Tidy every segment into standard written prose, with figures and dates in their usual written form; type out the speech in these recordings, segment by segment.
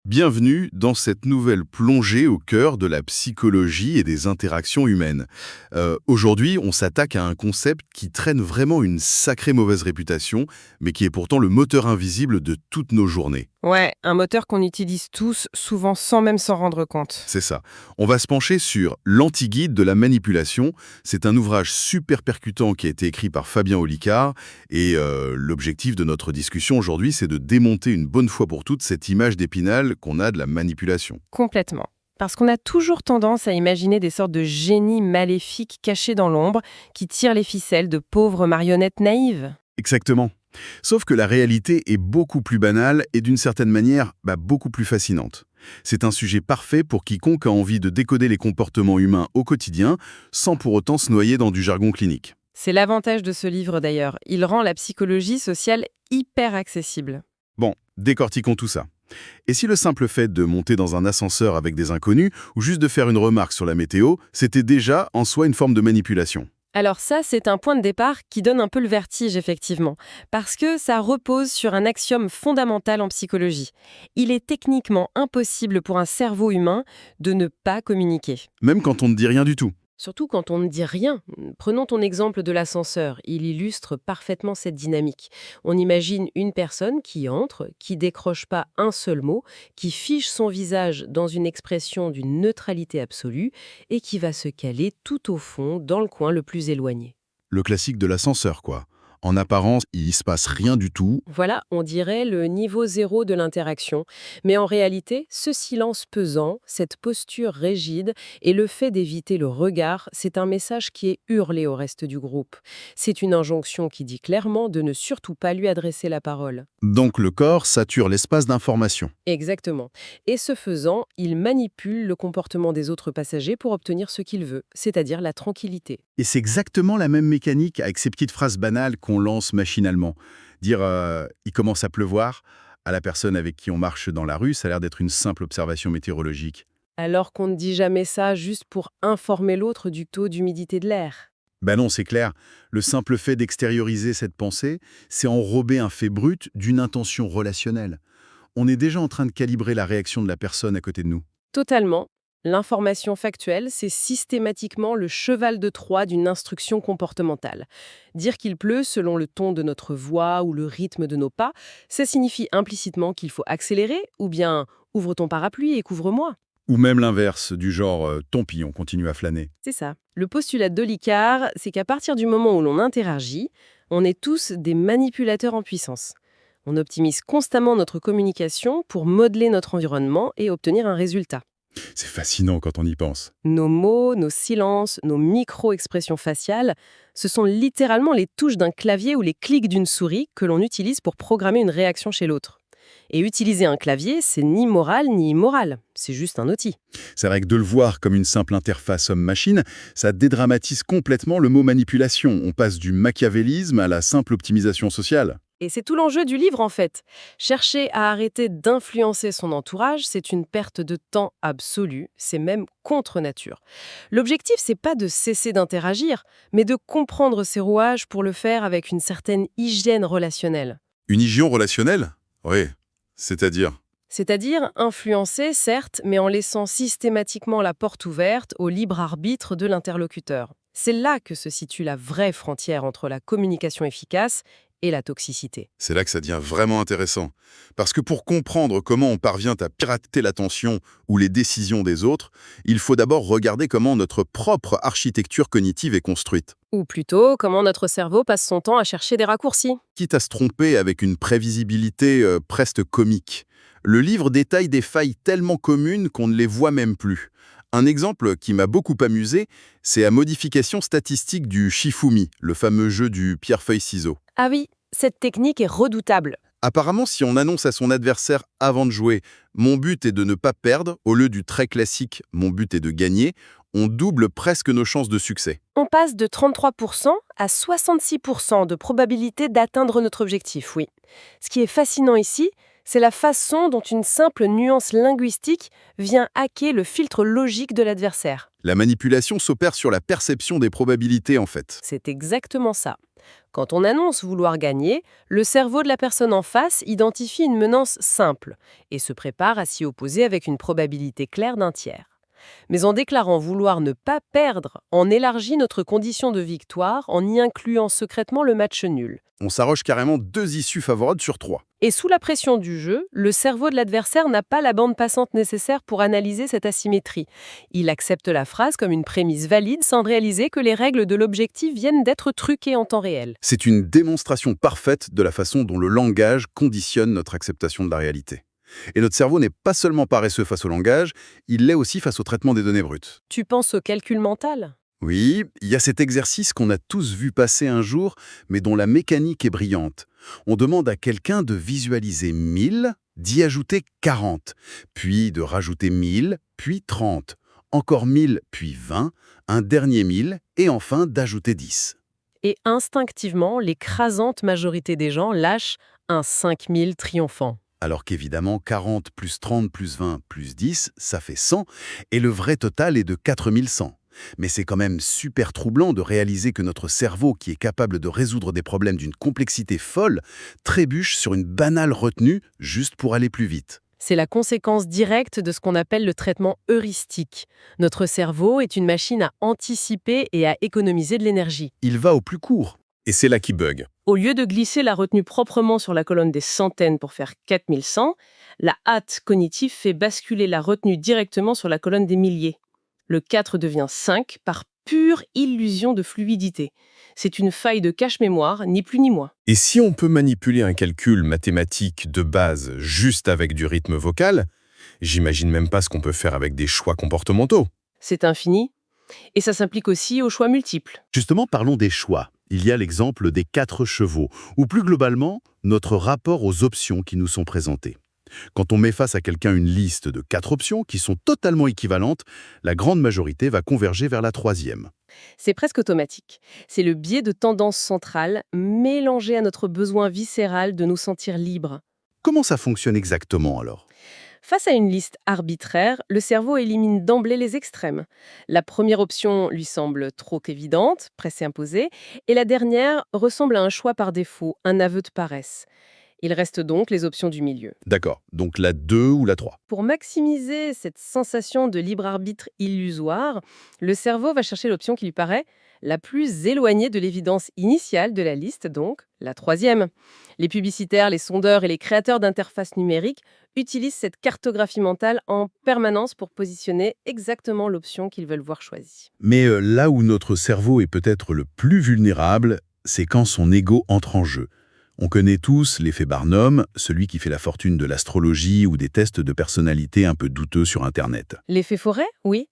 Bienvenue dans cette nouvelle plongée au cœur de la psychologie et des interactions humaines. Aujourd'hui, on s'attaque à un concept qui traîne vraiment une sacrée mauvaise réputation, mais qui est pourtant le moteur invisible de toutes nos journées. Ouais, un moteur qu'on utilise tous, souvent sans même s'en rendre compte. C'est ça. On va se pencher sur l'Anti-Guide de la manipulation. C'est un ouvrage super percutant qui a été écrit par Fabien Olicard. Et l'objectif de notre discussion aujourd'hui, c'est de démonter une bonne fois pour toutes cette image d'Épinal qu'on a de la manipulation. Complètement. Parce qu'on a toujours tendance à imaginer des sortes de génies maléfiques cachés dans l'ombre qui tirent les ficelles de pauvres marionnettes naïves. Exactement. Sauf que la réalité est beaucoup plus banale et d'une certaine manière beaucoup plus fascinante. C'est un sujet parfait pour quiconque a envie de décoder les comportements humains au quotidien sans pour autant se noyer dans du jargon clinique. C'est l'avantage de ce livre d'ailleurs. Il rend la psychologie sociale hyper accessible. Bon, décortiquons tout ça. Et si le simple fait de monter dans un ascenseur avec des inconnus ou juste de faire une remarque sur la météo, c'était déjà en soi une forme de manipulation? Alors ça, c'est un point de départ qui donne un peu le vertige, effectivement, parce que ça repose sur un axiome fondamental en psychologie. Il est techniquement impossible pour un cerveau humain de ne pas communiquer. Même quand on ne dit rien du tout. Surtout quand on ne dit rien. Prenons ton exemple de l'ascenseur. Il illustre parfaitement cette dynamique. On imagine une personne qui entre, qui décroche pas un seul mot, qui fiche son visage dans une expression d'une neutralité absolue et qui va se caler tout au fond, dans le coin le plus éloigné. Le classique de l'ascenseur, quoi. En apparence, il se passe rien du tout. Voilà, on dirait le niveau zéro de l'interaction. Mais en réalité, ce silence pesant, cette posture rigide et le fait d'éviter le regard, c'est un message qui est hurlé au reste du groupe. C'est une injonction qui dit clairement de ne surtout pas lui adresser la parole. Donc le corps sature l'espace d'information. Exactement. Et ce faisant, il manipule le comportement des autres passagers pour obtenir ce qu'il veut, c'est-à-dire la tranquillité. Et c'est exactement la même mécanique avec ces petites phrases banales qu'on lance machinalement. Dire il commence à pleuvoir » à la personne avec qui on marche dans la rue, ça a l'air d'être une simple observation météorologique. Alors qu'on ne dit jamais ça juste pour informer l'autre du taux d'humidité de l'air. Ben non, c'est clair. Le simple fait d'extérioriser cette pensée, c'est enrober un fait brut d'une intention relationnelle. On est déjà en train de calibrer la réaction de la personne à côté de nous. Totalement. L'information factuelle, c'est systématiquement le cheval de Troie d'une instruction comportementale. Dire qu'il pleut selon le ton de notre voix ou le rythme de nos pas, ça signifie implicitement qu'il faut accélérer ou bien ouvre ton parapluie et couvre-moi. Ou même l'inverse, du genre ton pillon continue à flâner. C'est ça. Le postulat d'Olicard, c'est qu'à partir du moment où l'on interagit, on est tous des manipulateurs en puissance. On optimise constamment notre communication pour modeler notre environnement et obtenir un résultat. C'est fascinant quand on y pense. Nos mots, nos silences, nos micro-expressions faciales, ce sont littéralement les touches d'un clavier ou les clics d'une souris que l'on utilise pour programmer une réaction chez l'autre. Et utiliser un clavier, c'est ni moral ni immoral, c'est juste un outil. C'est vrai que de le voir comme une simple interface homme-machine, ça dédramatise complètement le mot manipulation. On passe du machiavélisme à la simple optimisation sociale. Et c'est tout l'enjeu du livre en fait. Chercher à arrêter d'influencer son entourage, c'est une perte de temps absolue, c'est même contre nature. L'objectif, c'est pas de cesser d'interagir, mais de comprendre ses rouages pour le faire avec une certaine hygiène relationnelle. Une hygiène relationnelle? Oui, c'est-à-dire. C'est-à-dire influencer, certes, mais en laissant systématiquement la porte ouverte au libre arbitre de l'interlocuteur. C'est là que se situe la vraie frontière entre la communication efficace et la toxicité. C'est là que ça devient vraiment intéressant. Parce que pour comprendre comment on parvient à pirater l'attention ou les décisions des autres, il faut d'abord regarder comment notre propre architecture cognitive est construite. Ou plutôt, comment notre cerveau passe son temps à chercher des raccourcis. Quitte à se tromper avec une prévisibilité presque comique. Le livre détaille des failles tellement communes qu'on ne les voit même plus. Un exemple qui m'a beaucoup amusé, c'est la modification statistique du Shifumi, le fameux jeu du pierre-feuille-ciseau. Ah oui, cette technique est redoutable. Apparemment, si on annonce à son adversaire avant de jouer « mon but est de ne pas perdre » au lieu du très classique « mon but est de gagner », on double presque nos chances de succès. On passe de 33% à 66% de probabilité d'atteindre notre objectif, oui. Ce qui est fascinant ici, c'est la façon dont une simple nuance linguistique vient hacker le filtre logique de l'adversaire. La manipulation s'opère sur la perception des probabilités, en fait. C'est exactement ça. Quand on annonce vouloir gagner, le cerveau de la personne en face identifie une menace simple et se prépare à s'y opposer avec une probabilité claire d'un tiers. Mais en déclarant vouloir ne pas perdre, on élargit notre condition de victoire en y incluant secrètement le match nul. On s'arroge carrément 2 issues favorables sur 3. Et sous la pression du jeu, le cerveau de l'adversaire n'a pas la bande passante nécessaire pour analyser cette asymétrie. Il accepte la phrase comme une prémisse valide sans réaliser que les règles de l'objectif viennent d'être truquées en temps réel. C'est une démonstration parfaite de la façon dont le langage conditionne notre acceptation de la réalité. Et notre cerveau n'est pas seulement paresseux face au langage, il l'est aussi face au traitement des données brutes. Tu penses au calcul mental ? Oui, il y a cet exercice qu'on a tous vu passer un jour, mais dont la mécanique est brillante. On demande à quelqu'un de visualiser 1000, d'y ajouter 40, puis de rajouter 1000, puis 30, encore 1000, puis 20, un dernier 1000, et enfin d'ajouter 10. Et instinctivement, l'écrasante majorité des gens lâchent un 5000 triomphant. Alors qu'évidemment, 40 plus 30 plus 20 plus 10, ça fait 100, et le vrai total est de 4100. Mais c'est quand même super troublant de réaliser que notre cerveau, qui est capable de résoudre des problèmes d'une complexité folle, trébuche sur une banale retenue juste pour aller plus vite. C'est la conséquence directe de ce qu'on appelle le traitement heuristique. Notre cerveau est une machine à anticiper et à économiser de l'énergie. Il va au plus court. Et c'est là qui bug. Au lieu de glisser la retenue proprement sur la colonne des centaines pour faire 4100, la hâte cognitive fait basculer la retenue directement sur la colonne des milliers. Le 4 devient 5 par pure illusion de fluidité. C'est une faille de cache-mémoire, ni plus ni moins. Et si on peut manipuler un calcul mathématique de base juste avec du rythme vocal, j'imagine même pas ce qu'on peut faire avec des choix comportementaux. C'est infini. Et ça s'implique aussi aux choix multiples. Justement, parlons des choix. Il y a l'exemple des 4 chevaux, ou plus globalement, notre rapport aux options qui nous sont présentées. Quand on met face à quelqu'un une liste de 4 options qui sont totalement équivalentes, la grande majorité va converger vers la 3e. C'est presque automatique. C'est le biais de tendance centrale mélangé à notre besoin viscéral de nous sentir libres. Comment ça fonctionne exactement alors ? Face à une liste arbitraire, le cerveau élimine d'emblée les extrêmes. La première option lui semble trop évidente, presque imposée, et la dernière ressemble à un choix par défaut, un aveu de paresse. Il reste donc les options du milieu. D'accord, donc la 2 ou la 3. Pour maximiser cette sensation de libre arbitre illusoire, le cerveau va chercher l'option qui lui paraît la plus éloignée de l'évidence initiale de la liste, donc la 3e. Les publicitaires, les sondeurs et les créateurs d'interfaces numériques utilisent cette cartographie mentale en permanence pour positionner exactement l'option qu'ils veulent voir choisie. Mais là où notre cerveau est peut-être le plus vulnérable, c'est quand son ego entre en jeu. On connaît tous l'effet Barnum, celui qui fait la fortune de l'astrologie ou des tests de personnalité un peu douteux sur Internet. L'effet forêt, oui.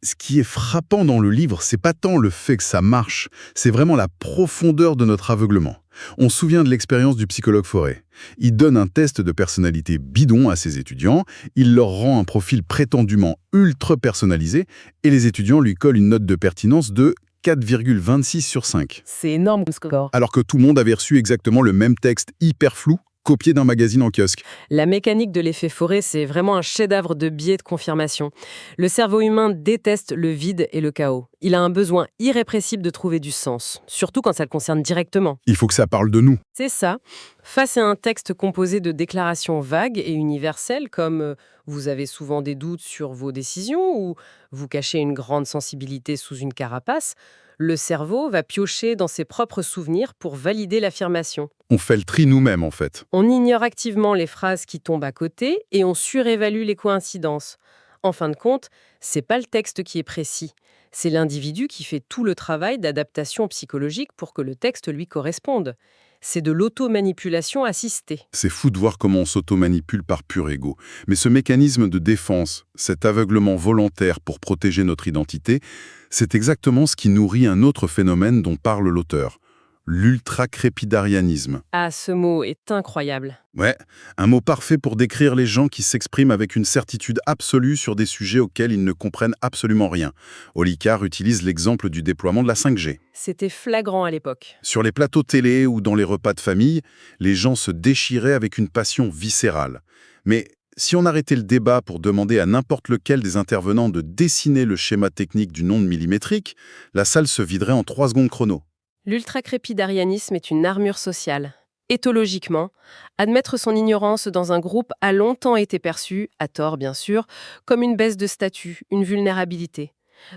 Ce qui est frappant dans le livre, c'est pas tant le fait que ça marche, c'est vraiment la profondeur de notre aveuglement. On se souvient de l'expérience du psychologue Forêt. Il donne un test de personnalité bidon à ses étudiants, il leur rend un profil prétendument ultra personnalisé et les étudiants lui collent une note de pertinence de 4,26 sur 5. C'est énorme comme score. Alors que tout le monde avait reçu exactement le même texte hyper flou, copié d'un magazine en kiosque. La mécanique de l'effet forêt, c'est vraiment un chef-d'œuvre de biais de confirmation. Le cerveau humain déteste le vide et le chaos. Il a un besoin irrépressible de trouver du sens, surtout quand ça le concerne directement. Il faut que ça parle de nous. C'est ça. Face à un texte composé de déclarations vagues et universelles comme vous avez souvent des doutes sur vos décisions » ou « vous cachez une grande sensibilité sous une carapace », le cerveau va piocher dans ses propres souvenirs pour valider l'affirmation. On fait le tri nous-mêmes, en fait. On ignore activement les phrases qui tombent à côté et on surévalue les coïncidences. En fin de compte, c'est pas le texte qui est précis. C'est l'individu qui fait tout le travail d'adaptation psychologique pour que le texte lui corresponde. C'est de l'auto-manipulation assistée. C'est fou de voir comment on s'auto-manipule par pur ego. Mais ce mécanisme de défense, cet aveuglement volontaire pour protéger notre identité, c'est exactement ce qui nourrit un autre phénomène dont parle l'auteur, l'ultracrépidarianisme. Ah, ce mot est incroyable. Ouais, un mot parfait pour décrire les gens qui s'expriment avec une certitude absolue sur des sujets auxquels ils ne comprennent absolument rien. Olicard utilise l'exemple du déploiement de la 5G. C'était flagrant à l'époque. Sur les plateaux télé ou dans les repas de famille, les gens se déchiraient avec une passion viscérale. Mais Si on arrêtait le débat pour demander à n'importe lequel des intervenants de dessiner le schéma technique d'une onde millimétrique, la salle se viderait en 3 secondes chrono. L'ultracrépidarianisme est une armure sociale. Éthologiquement, admettre son ignorance dans un groupe a longtemps été perçu, à tort bien sûr, comme une baisse de statut, une vulnérabilité.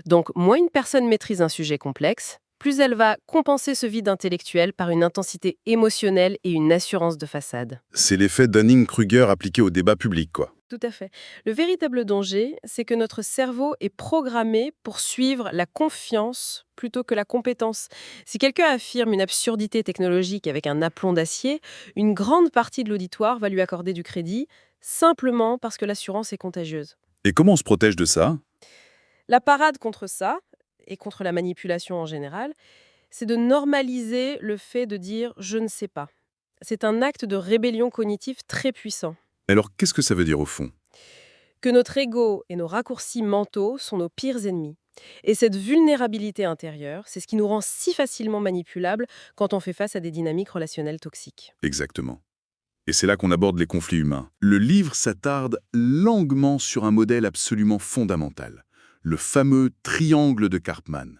Donc, moins une personne maîtrise un sujet complexe, plus elle va compenser ce vide intellectuel par une intensité émotionnelle et une assurance de façade. C'est l'effet Dunning-Kruger appliqué au débat public, quoi. Tout à fait. Le véritable danger, c'est que notre cerveau est programmé pour suivre la confiance plutôt que la compétence. Si quelqu'un affirme une absurdité technologique avec un aplomb d'acier, une grande partie de l'auditoire va lui accorder du crédit simplement parce que l'assurance est contagieuse. Et comment on se protège de ça? La parade contre ça, et contre la manipulation en général, c'est de normaliser le fait de dire « je ne sais pas ». C'est un acte de rébellion cognitive très puissant. Alors, qu'est-ce que ça veut dire au fond? Que notre ego et nos raccourcis mentaux sont nos pires ennemis. Et cette vulnérabilité intérieure, c'est ce qui nous rend si facilement manipulables quand on fait face à des dynamiques relationnelles toxiques. Exactement. Et c'est là qu'on aborde les conflits humains. Le livre s'attarde longuement sur un modèle absolument fondamental, le fameux triangle de Karpman.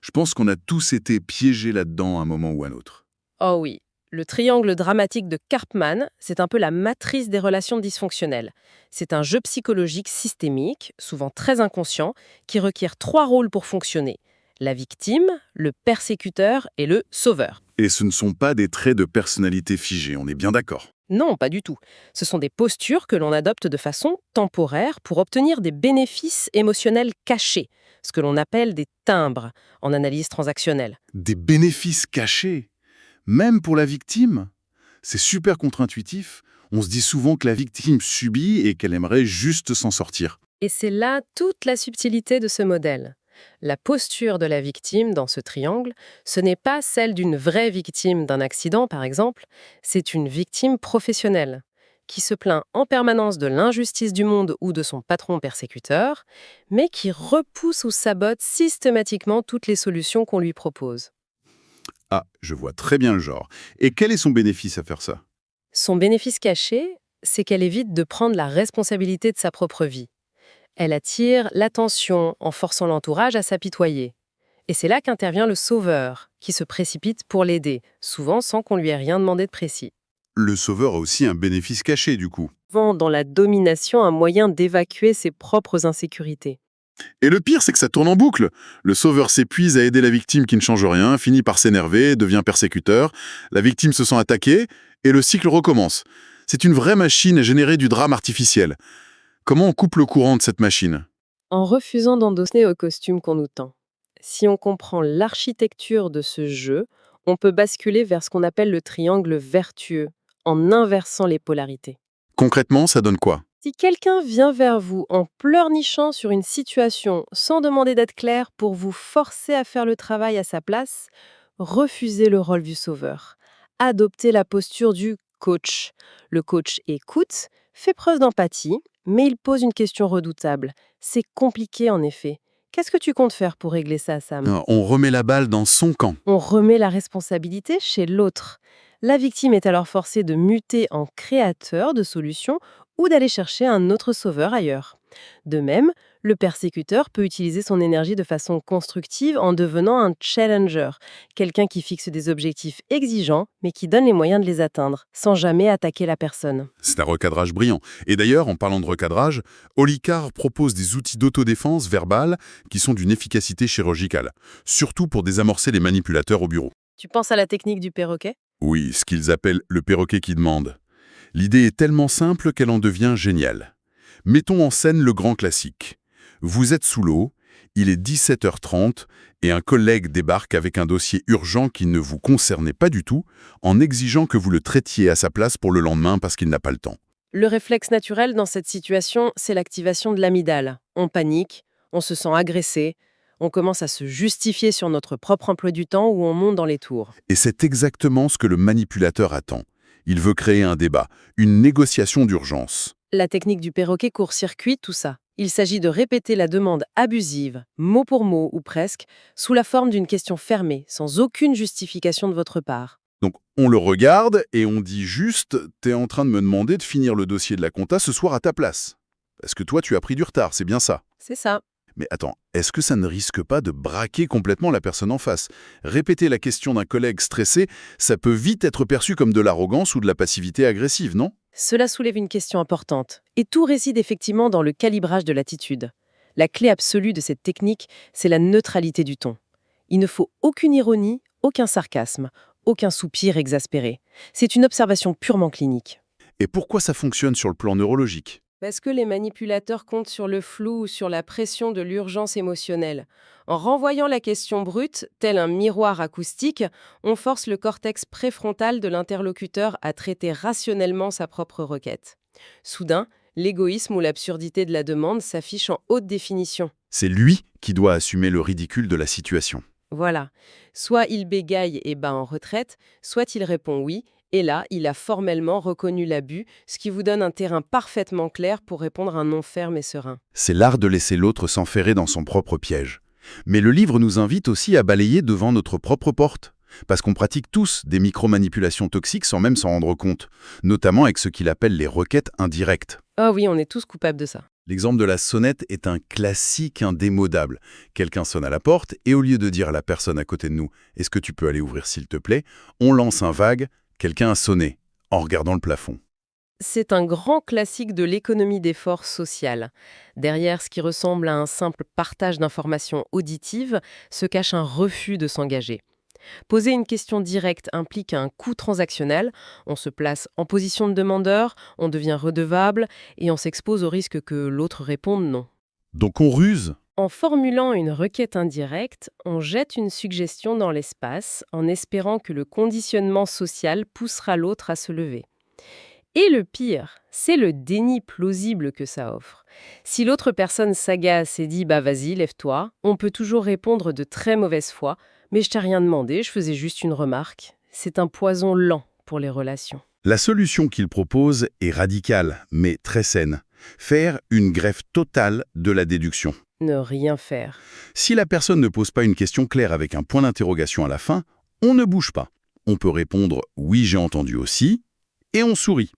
Je pense qu'on a tous été piégés là-dedans à un moment ou à un autre. Oh oui, le triangle dramatique de Karpman, c'est un peu la matrice des relations dysfonctionnelles. C'est un jeu psychologique systémique, souvent très inconscient, qui requiert 3 rôles pour fonctionner. La victime, le persécuteur et le sauveur. Et ce ne sont pas des traits de personnalité figés, on est bien d'accord. Non, pas du tout. Ce sont des postures que l'on adopte de façon temporaire pour obtenir des bénéfices émotionnels cachés, ce que l'on appelle des timbres en analyse transactionnelle. Des bénéfices cachés, même pour la victime. C'est super contre-intuitif. On se dit souvent que la victime subit et qu'elle aimerait juste s'en sortir. Et c'est là toute la subtilité de ce modèle. La posture de la victime dans ce triangle, ce n'est pas celle d'une vraie victime d'un accident, par exemple, c'est une victime professionnelle, qui se plaint en permanence de l'injustice du monde ou de son patron persécuteur, mais qui repousse ou sabote systématiquement toutes les solutions qu'on lui propose. Ah, je vois très bien le genre. Et quel est son bénéfice à faire ça? Son bénéfice caché, c'est qu'elle évite de prendre la responsabilité de sa propre vie. Elle attire l'attention en forçant l'entourage à s'apitoyer. Et c'est là qu'intervient le sauveur, qui se précipite pour l'aider, souvent sans qu'on lui ait rien demandé de précis. Le sauveur a aussi un bénéfice caché, du coup. Souvent dans la domination un moyen d'évacuer ses propres insécurités. Et le pire, c'est que ça tourne en boucle. Le sauveur s'épuise à aider la victime qui ne change rien, finit par s'énerver, devient persécuteur. La victime se sent attaquée, et le cycle recommence. C'est une vraie machine à générer du drame artificiel. Comment on coupe le courant de cette machine? En refusant d'endosser au costume qu'on nous tend. Si on comprend l'architecture de ce jeu, on peut basculer vers ce qu'on appelle le triangle vertueux, en inversant les polarités. Concrètement, ça donne quoi? Si quelqu'un vient vers vous en pleurnichant sur une situation sans demander d'aide claire pour vous forcer à faire le travail à sa place, refusez le rôle du sauveur. Adoptez la posture du coach. Le coach écoute, fait preuve d'empathie, mais il pose une question redoutable. C'est compliqué en effet. Qu'est-ce que tu comptes faire pour régler ça, Sam? On remet la balle dans son camp. On remet la responsabilité chez l'autre. La victime est alors forcée de muter en créateur de solutions ou d'aller chercher un autre sauveur ailleurs. De même, le persécuteur peut utiliser son énergie de façon constructive en devenant un challenger, quelqu'un qui fixe des objectifs exigeants mais qui donne les moyens de les atteindre, sans jamais attaquer la personne. C'est un recadrage brillant. Et d'ailleurs, en parlant de recadrage, Olicard propose des outils d'autodéfense verbale qui sont d'une efficacité chirurgicale, surtout pour désamorcer les manipulateurs au bureau. Tu penses à la technique du perroquet? Oui, ce qu'ils appellent le perroquet qui demande. L'idée est tellement simple qu'elle en devient géniale. Mettons en scène le grand classique. Vous êtes sous l'eau, il est 17h30 et un collègue débarque avec un dossier urgent qui ne vous concernait pas du tout, en exigeant que vous le traitiez à sa place pour le lendemain parce qu'il n'a pas le temps. Le réflexe naturel dans cette situation, c'est l'activation de l'amygdale. On panique, on se sent agressé, on commence à se justifier sur notre propre emploi du temps ou on monte dans les tours. Et c'est exactement ce que le manipulateur attend. Il veut créer un débat, une négociation d'urgence. La technique du perroquet court-circuite tout ça. Il s'agit de répéter la demande abusive, mot pour mot ou presque, sous la forme d'une question fermée, sans aucune justification de votre part. Donc On le regarde et on dit juste « T'es en train de me demander de finir le dossier de la compta ce soir à ta place. Parce que toi, tu as pris du retard, c'est bien ça. » C'est ça. Mais attends, est-ce que ça ne risque pas de braquer complètement la personne en face? Répéter la question d'un collègue stressé, ça peut vite être perçu comme de l'arrogance ou de la passivité agressive, non? Cela soulève une question importante. Et tout réside effectivement dans le calibrage de l'attitude. La clé absolue de cette technique, c'est la neutralité du ton. Il ne faut aucune ironie, aucun sarcasme, aucun soupir exaspéré. C'est une observation purement clinique. Et pourquoi ça fonctionne sur le plan neurologique? Parce que les manipulateurs comptent sur le flou ou sur la pression de l'urgence émotionnelle. En renvoyant la question brute, tel un miroir acoustique, on force le cortex préfrontal de l'interlocuteur à traiter rationnellement sa propre requête. Soudain, l'égoïsme ou l'absurdité de la demande s'affiche en haute définition. C'est lui qui doit assumer le ridicule de la situation. Voilà. Soit il bégaye et bat en retraite, soit il répond oui, et là, il a formellement reconnu l'abus, ce qui vous donne un terrain parfaitement clair pour répondre un non ferme et serein. C'est l'art de laisser l'autre s'enferrer dans son propre piège. Mais le livre nous invite aussi à balayer devant notre propre porte. Parce qu'on pratique tous des micromanipulations toxiques sans même s'en rendre compte, notamment avec ce qu'il appelle les requêtes indirectes. Ah oui, on est tous coupables de ça. L'exemple de la sonnette est un classique indémodable. Quelqu'un sonne à la porte et au lieu de dire à la personne à côté de nous « Est-ce que tu peux aller ouvrir s'il te plaît ?», on lance un vague « Quelqu'un a sonné » en regardant le plafond. C'est un grand classique de l'économie des forces sociales. Derrière ce qui ressemble à un simple partage d'informations auditives se cache un refus de s'engager. Poser une question directe implique un coût transactionnel, on se place en position de demandeur, on devient redevable et on s'expose au risque que l'autre réponde non. Donc on ruse. En formulant une requête indirecte, on jette une suggestion dans l'espace en espérant que le conditionnement social poussera l'autre à se lever. Et le pire, c'est le déni plausible que ça offre. Si l'autre personne s'agace et dit « bah vas-y, lève-toi », on peut toujours répondre de très mauvaise foi « mais je t'ai rien demandé, je faisais juste une remarque ». C'est un poison lent pour les relations. La solution qu'il propose est radicale, mais très saine. Faire une greffe totale de la déduction. Ne rien faire. Si la personne ne pose pas une question claire avec un point d'interrogation à la fin, on ne bouge pas. On peut répondre « oui, j'ai entendu aussi » et on sourit.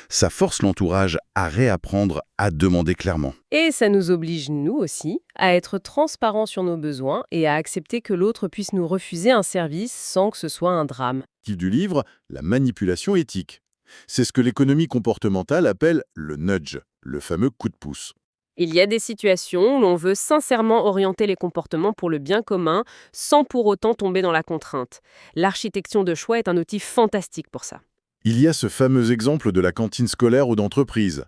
Ça force l'entourage à réapprendre à demander clairement. Et ça nous oblige, nous aussi, à être transparents sur nos besoins et à accepter que l'autre puisse nous refuser un service sans que ce soit un drame. Titre du livre, la manipulation éthique. C'est ce que l'économie comportementale appelle le nudge, le fameux coup de pouce. Il y a des situations où l'on veut sincèrement orienter les comportements pour le bien commun sans pour autant tomber dans la contrainte. L'architecture de choix est un outil fantastique pour ça. Il y a ce fameux exemple de la cantine scolaire ou d'entreprise.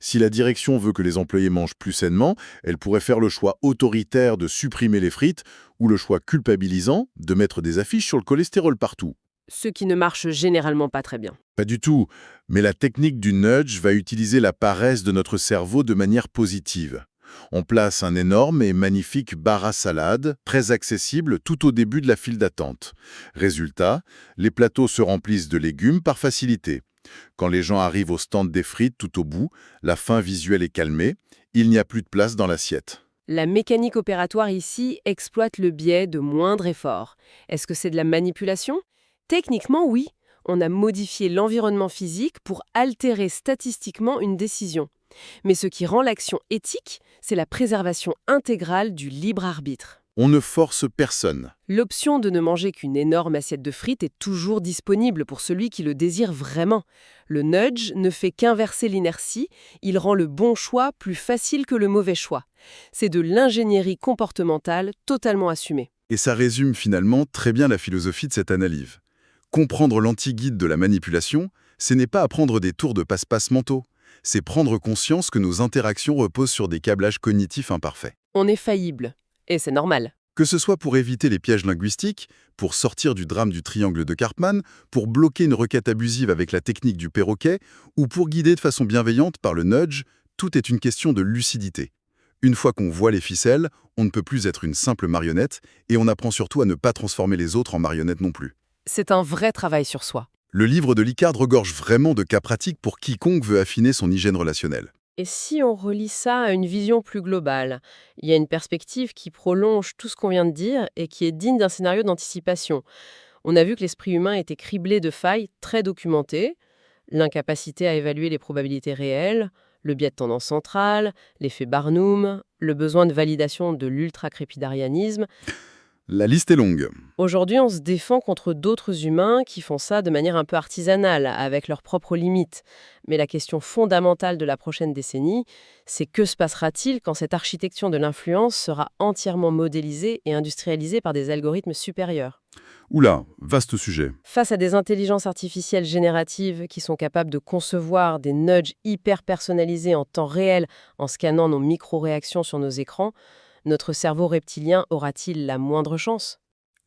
Si la direction veut que les employés mangent plus sainement, elle pourrait faire le choix autoritaire de supprimer les frites ou le choix culpabilisant de mettre des affiches sur le cholestérol partout. Ce qui ne marche généralement pas très bien. Pas du tout, mais la technique du nudge va utiliser la paresse de notre cerveau de manière positive. On place un énorme et magnifique bar à salade, très accessible tout au début de la file d'attente. Résultat, les plateaux se remplissent de légumes par facilité. Quand les gens arrivent au stand des frites tout au bout, la faim visuelle est calmée, il n'y a plus de place dans l'assiette. La mécanique opératoire ici exploite le biais de moindre effort. Est-ce que c'est de la manipulation ? Techniquement, oui. On a modifié l'environnement physique pour altérer statistiquement une décision. Mais ce qui rend l'action éthique, c'est la préservation intégrale du libre arbitre. On ne force personne. L'option de ne manger qu'une énorme assiette de frites est toujours disponible pour celui qui le désire vraiment. Le nudge ne fait qu'inverser l'inertie, il rend le bon choix plus facile que le mauvais choix. C'est de l'ingénierie comportementale totalement assumée. Et ça résume finalement très bien la philosophie de cette analyse. Comprendre l'anti-guide de la manipulation, ce n'est pas apprendre des tours de passe-passe mentaux. C'est prendre conscience que nos interactions reposent sur des câblages cognitifs imparfaits. On est faillible. Et c'est normal. Que ce soit pour éviter les pièges linguistiques, pour sortir du drame du triangle de Karpman, pour bloquer une requête abusive avec la technique du perroquet, ou pour guider de façon bienveillante par le nudge, tout est une question de lucidité. Une fois qu'on voit les ficelles, on ne peut plus être une simple marionnette, et on apprend surtout à ne pas transformer les autres en marionnettes non plus. C'est un vrai travail sur soi. Le livre de Licard regorge vraiment de cas pratiques pour quiconque veut affiner son hygiène relationnelle. Et si on relie ça à une vision plus globale, il y a une perspective qui prolonge tout ce qu'on vient de dire et qui est digne d'un scénario d'anticipation. On a vu que l'esprit humain était criblé de failles très documentées, l'incapacité à évaluer les probabilités réelles, le biais de tendance centrale, l'effet Barnum, le besoin de validation de l'ultracrépidarianisme. La liste est longue. Aujourd'hui, on se défend contre d'autres humains qui font ça de manière un peu artisanale, avec leurs propres limites. Mais la question fondamentale de la prochaine décennie, c'est que se passera-t-il quand cette architecture de l'influence sera entièrement modélisée et industrialisée par des algorithmes supérieurs? Oula, vaste sujet. Face à des intelligences artificielles génératives qui sont capables de concevoir des nudges hyper personnalisés en temps réel en scannant nos micro-réactions sur nos écrans, notre cerveau reptilien aura-t-il la moindre chance?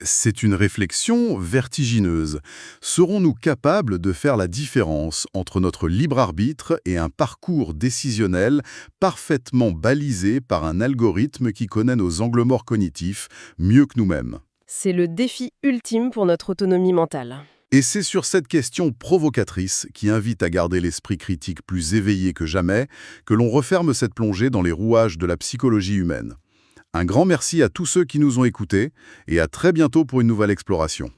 C'est une réflexion vertigineuse. Serons-nous capables de faire la différence entre notre libre arbitre et un parcours décisionnel parfaitement balisé par un algorithme qui connaît nos angles morts cognitifs mieux que nous-mêmes? C'est le défi ultime pour notre autonomie mentale. Et c'est sur cette question provocatrice qui invite à garder l'esprit critique plus éveillé que jamais que l'on referme cette plongée dans les rouages de la psychologie humaine. Un grand merci à tous ceux qui nous ont écoutés et à très bientôt pour une nouvelle exploration.